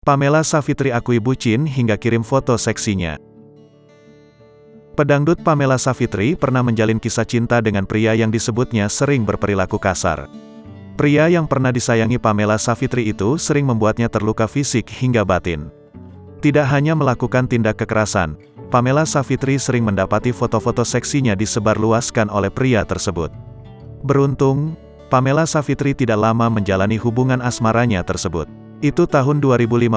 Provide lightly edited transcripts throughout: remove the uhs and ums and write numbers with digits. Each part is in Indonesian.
Pamela Savitri akui bucin hingga kirim foto seksinya. Pedangdut Pamela Savitri pernah menjalin kisah cinta dengan pria yang disebutnya sering berperilaku kasar. Pria yang pernah disayangi Pamela Savitri itu sering membuatnya terluka fisik hingga batin. Tidak hanya melakukan tindak kekerasan, Pamela Savitri sering mendapati foto-foto seksinya disebarluaskan oleh pria tersebut. Beruntung, Pamela Savitri tidak lama menjalani hubungan asmaranya tersebut. Itu tahun 2015,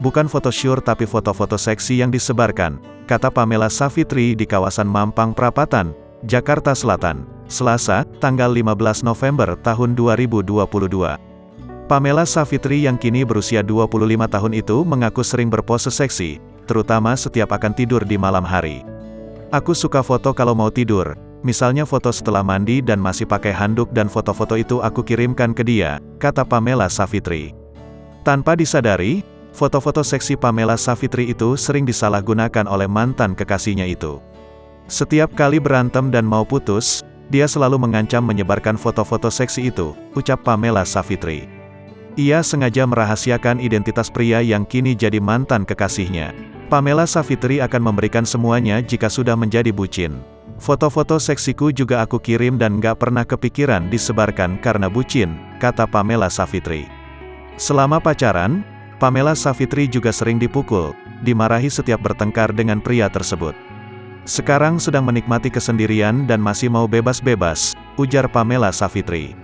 bukan foto syur tapi foto-foto seksi yang disebarkan, kata Pamela Savitri di kawasan Mampang Perapatan, Jakarta Selatan, Selasa, tanggal 15 November tahun 2022. Pamela Savitri yang kini berusia 25 tahun itu mengaku sering berpose seksi, terutama setiap akan tidur di malam hari. Aku suka foto kalau mau tidur, misalnya foto setelah mandi dan masih pakai handuk dan foto-foto itu aku kirimkan ke dia, kata Pamela Savitri. Tanpa disadari, foto-foto seksi Pamela Savitri itu sering disalahgunakan oleh mantan kekasihnya itu. Setiap kali berantem dan mau putus, dia selalu mengancam menyebarkan foto-foto seksi itu, ucap Pamela Savitri. Ia sengaja merahasiakan identitas pria yang kini jadi mantan kekasihnya. Pamela Savitri akan memberikan semuanya jika sudah menjadi bucin. Foto-foto seksiku juga aku kirim dan gak pernah kepikiran disebarkan karena bucin, kata Pamela Savitri. Selama pacaran, Pamela Savitri juga sering dipukul, dimarahi setiap bertengkar dengan pria tersebut. Sekarang sedang menikmati kesendirian dan masih mau bebas-bebas, ujar Pamela Savitri.